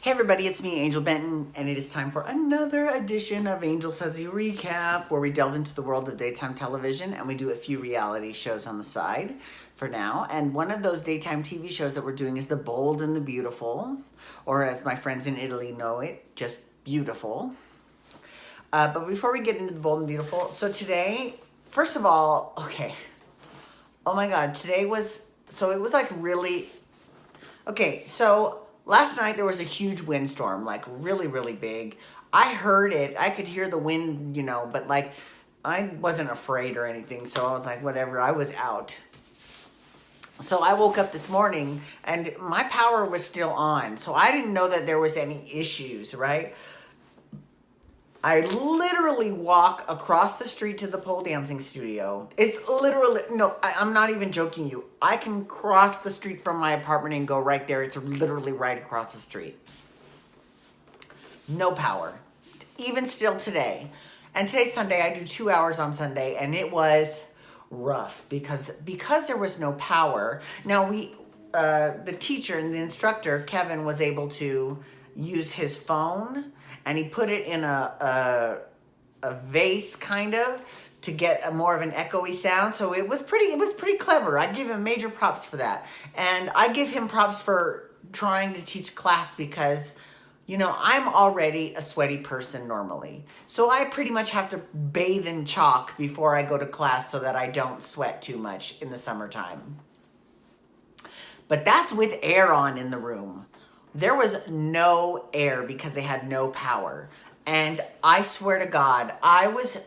Hey everybody, it's me, Angel Benton, and it is time for another edition of Angel Sudsy Recap, where we delve into the world of daytime television and we do a few reality shows on the side for now. And one of those daytime TV shows that we're doing is The Bold and the Beautiful, or as my friends in Italy know it, just beautiful. But before we get into The Bold and Beautiful, so today, first of all, okay, oh my God, today was, so it was like really, okay, so last night there was a huge windstorm, like really, really big. I heard it. I could hear the wind, but like I wasn't afraid or anything. So I was like, whatever, I was out. So I woke up this morning and my power was still on. So I didn't know that there was any issues, right? I literally walk across the street to the pole dancing studio. It's literally, no, I'm not even joking you. I can cross the street from my apartment and go right there. It's literally right across the street. No power. Even still today. And today's Sunday. I do 2 hours on Sunday, and it was rough because there was no power. Now the teacher and the instructor, Kevin, was able to use his phone, and he put it in a vase kind of to get a more of an echoey sound. So it was pretty clever. I give him major props for that. And I give him props for trying to teach class because, I'm already a sweaty person normally. So I pretty much have to bathe in chalk before I go to class so that I don't sweat too much in the summertime. But that's with air on in the room. There was no air because they had no power. And I swear to God, I was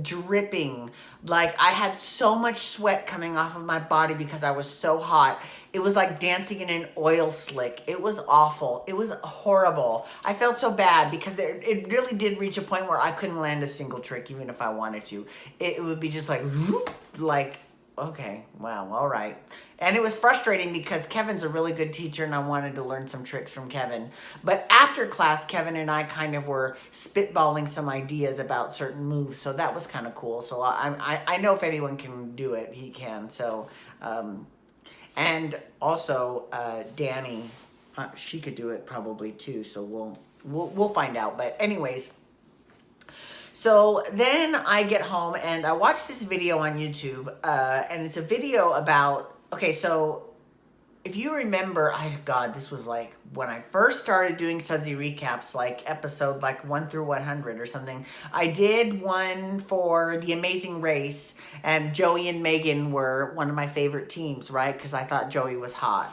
dripping. Like I had so much sweat coming off of my body because I was so hot. It was like dancing in an oil slick. It was awful. It was horrible. I felt so bad because it really did reach a point where I couldn't land a single trick even if I wanted to. It would be just like, okay, wow, all right. And it was frustrating because Kevin's a really good teacher and I wanted to learn some tricks from Kevin. But after class, Kevin and I kind of were spitballing some ideas about certain moves. So that was kind of cool. So I know if anyone can do it, he can. So, and also Danny, she could do it probably too. So we'll find out. But anyways, so then I get home and I watch this video on YouTube, and it's a video about, okay, so if you remember, this was like when I first started doing Sudsy recaps, like episode like 1 through 100 or something. I did one for The Amazing Race, and Joey and Megan were one of my favorite teams, right? Because I thought Joey was hot.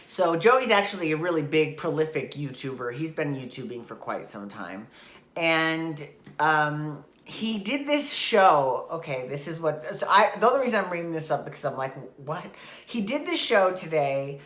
So Joey's actually a really big, prolific YouTuber. He's been YouTubing for quite some time. And he did this show. Okay, this is what... So the only reason I'm bringing this up because I'm like, what? He did this show today,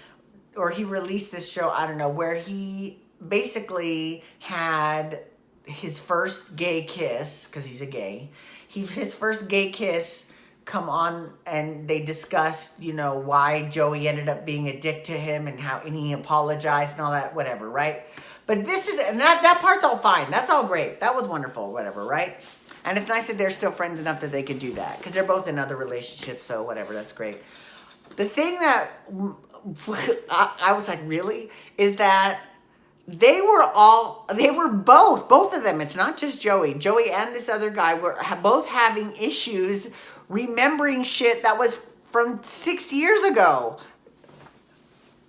or he released this show, I don't know, where he basically had his first gay kiss, because he's a gay. His first gay kiss come on, and they discussed, why Joey ended up being a dick to him and he apologized and all that, whatever, right? But this is, and that part's all fine. That's all great. That was wonderful, whatever, right? And it's nice that they're still friends enough that they could do that. Because they're both in other relationships, so whatever, that's great. The thing that I was like, really? Is that they were both of them. It's not just Joey. Joey and this other guy were both having issues remembering shit that was from 6 years ago.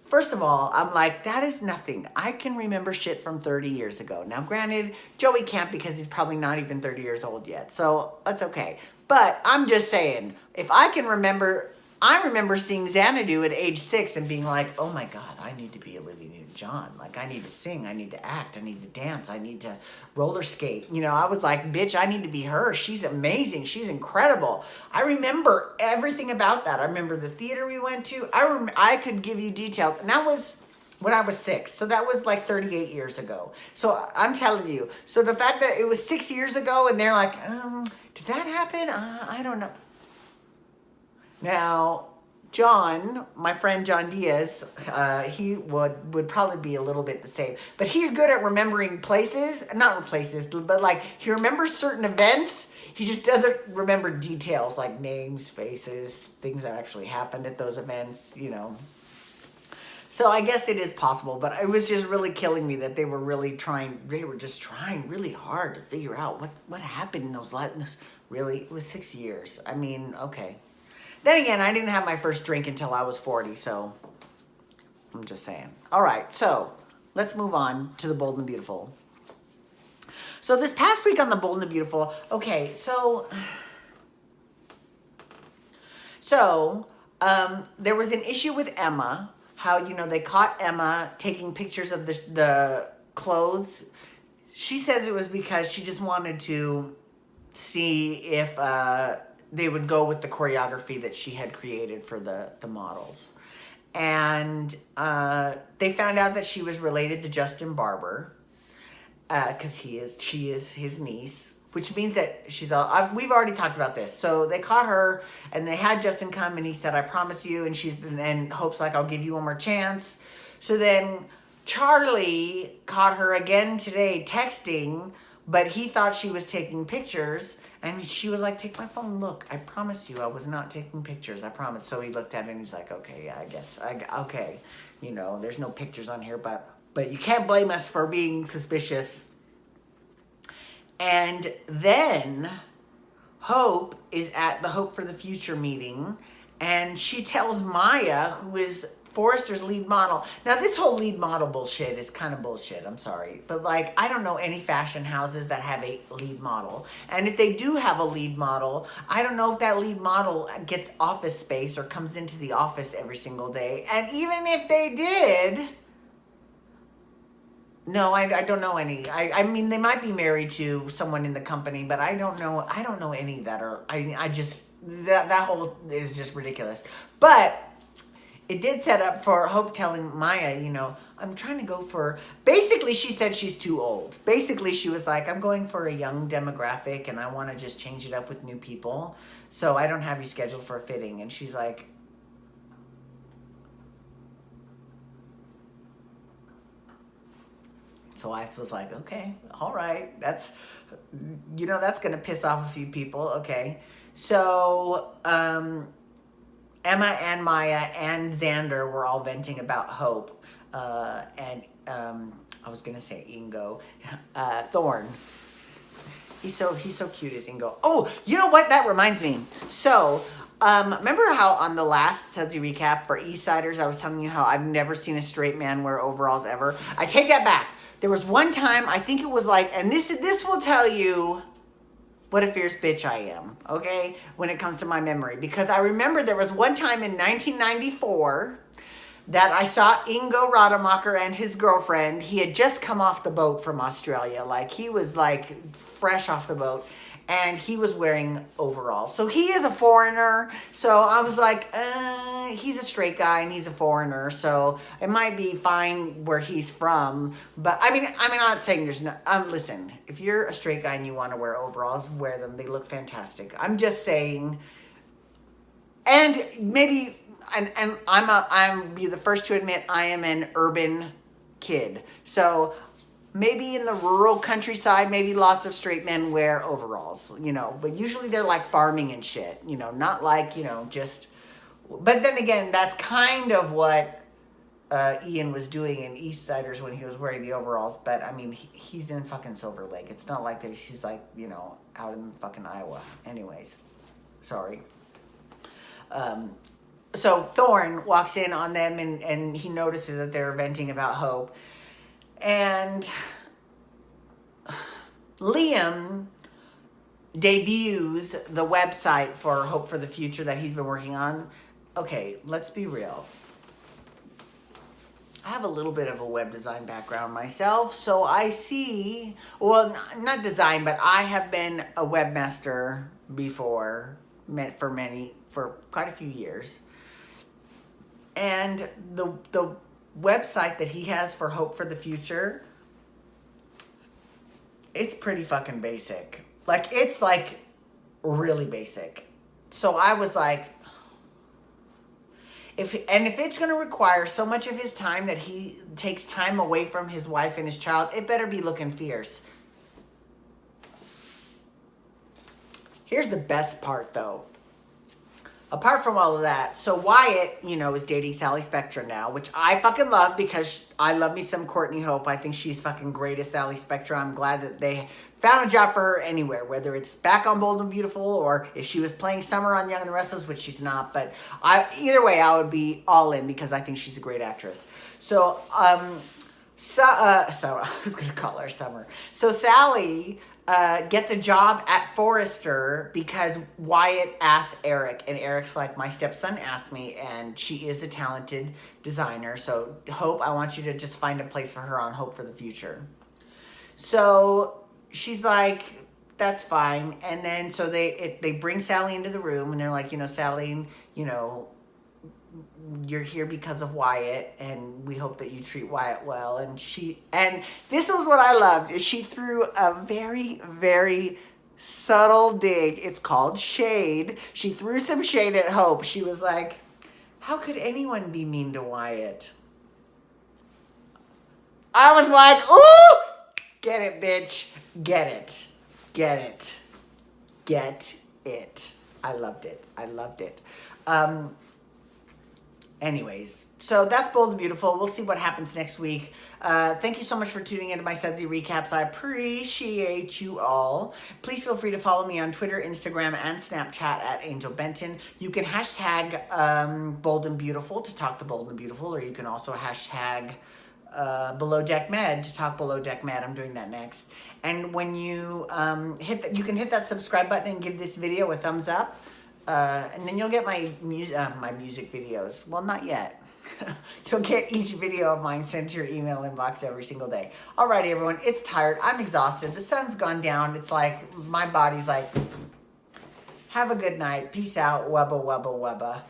First of all, I'm like, that is nothing. I can remember shit from 30 years ago. Now, granted, Joey can't because he's probably not even 30 years old yet. So, that's okay. But I'm just saying, if I can remember... I remember seeing Xanadu at age 6 and being like, oh my God, I need to be Olivia Newton-John. Like, I need to sing. I need to act. I need to dance. I need to roller skate. I was like, bitch, I need to be her. She's amazing. She's incredible. I remember everything about that. I remember the theater we went to. I could give you details. And that was when I was 6. So that was like 38 years ago. So I'm telling you. So the fact that it was 6 years ago and they're like, did that happen? I don't know. Now, John, my friend John Diaz, he would probably be a little bit the same. But he's good at remembering places. Not places, but like he remembers certain events. He just doesn't remember details like names, faces, things that actually happened at those events, So I guess it is possible, but it was just really killing me that they were just trying really hard to figure out what happened in those really, it was 6 years. I mean, okay. Then again, I didn't have my first drink until I was 40, so I'm just saying. All right, so let's move on to the Bold and the Beautiful. So this past week on the Bold and the Beautiful, okay, so there was an issue with Emma. How, they caught Emma taking pictures of the clothes. She says it was because she just wanted to see if they would go with the choreography that she had created for the models. And they found out that she was related to Justin Barber, because she is his niece. Which means that we've already talked about this. So they caught her, and they had Justin come, and he said, I promise you, and then Hope's like, I'll give you one more chance. So then Charlie caught her again today texting, but he thought she was taking pictures, and she was like, take my phone, look, I promise you I was not taking pictures, I promise. So he looked at it, and he's like, okay, yeah, I guess, okay, there's no pictures on here, but you can't blame us for being suspicious. And then Hope is at the Hope for the Future meeting, and she tells Maya, who is Forrester's lead model. Now, this whole lead model bullshit is kind of bullshit, I'm sorry. But, I don't know any fashion houses that have a lead model. And if they do have a lead model, I don't know if that lead model gets office space or comes into the office every single day. And even if they did... No, I don't know any. I mean, they might be married to someone in the company, but I don't know any that are, I just, that whole is just ridiculous. But it did set up for Hope telling Maya, I'm trying to go for, basically she said she's too old. Basically she was like, I'm going for a young demographic and I want to just change it up with new people. So I don't have you scheduled for a fitting. And she's like, so I was like, okay, all right. That's going to piss off a few people. Okay. So, Emma and Maya and Xander were all venting about Hope. And I was going to say Ingo. Thorne. He's so cute as Ingo. Oh, you know what? That reminds me. So, remember how on the last Sudsy recap for Eastsiders, I was telling you how I've never seen a straight man wear overalls ever? I take that back. There was one time, I think it was and this will tell you what a fierce bitch I am, okay, when it comes to my memory. Because I remember there was one time in 1994 that I saw Ingo Rademacher and his girlfriend. He had just come off the boat from Australia. He was fresh off the boat. And he was wearing overalls. So he is a foreigner. So I was like, he's a straight guy and he's a foreigner. So it might be fine where he's from. But I mean, I'm not saying there's no, listen, if you're a straight guy and you want to wear overalls, wear them. They look fantastic. I'm just saying, and maybe, and I'm be the first to admit I am an urban kid. So maybe in the rural countryside, maybe lots of straight men wear overalls, but usually they're farming and shit, not just, but then again, that's kind of what Ian was doing in Eastsiders when he was wearing the overalls, but I mean, he's in fucking Silver Lake. It's not like that he's out in fucking Iowa. Anyways, sorry. So Thorne walks in on them and he notices that they're venting about Hope. And Liam debuts the website for Hope for the Future that he's been working on. Okay, let's be real. I have a little bit of a web design background myself, so I see, well, not design, but I have been a webmaster before, for quite a few years. And the website that he has for Hope for the Future, it's pretty fucking basic. It's really basic. So I was like, if it's going to require so much of his time that he takes time away from his wife and his child, it better be looking fierce. Here's the best part, though. apart from all of that, so Wyatt, you know, is dating Sally Spectra now, which I fucking love because I love me some Courtney Hope. I think she's fucking great as Sally Spectra. I'm glad that they found a job for her anywhere, whether it's back on Bold and Beautiful or if she was playing Summer on Young and the Restless, which she's not. But either way, I would be all in because I think she's a great actress. So, so I was gonna call her Summer. So Sally gets a job at Forrester because Wyatt asked Eric, and Eric's like, my stepson asked me, and she is a talented designer. So Hope, I want you to just find a place for her on Hope for the Future. So she's like, that's fine. And then so they bring Sally into the room, and they're like, you know, Sally, you know, you're here because of Wyatt, and we hope that you treat Wyatt well. And this was what I loved, is she threw a very, very subtle dig. It's called shade. She threw some shade at Hope. She was like, how could anyone be mean to Wyatt? I was like, ooh, get it, bitch. Get it. Get it. Get it. I loved it. I loved it. Anyways, so that's Bold and Beautiful. We'll see what happens next week. Thank you so much for tuning into my Sudsy recaps. I appreciate you all. Please feel free to follow me on Twitter, Instagram, and Snapchat at Angel Benton. You can hashtag Bold and Beautiful to talk to Bold and Beautiful, or you can also hashtag Below Deck Med to talk Below Deck Med. I'm doing that next. And when you you can hit that subscribe button and give this video a thumbs up. And then you'll get my music videos. Well, not yet. You'll get each video of mine sent to your email inbox every single day. Alrighty, everyone. It's tired. I'm exhausted. The sun's gone down. It's like, my body's like, have a good night. Peace out. Wubba, wubba, wubba.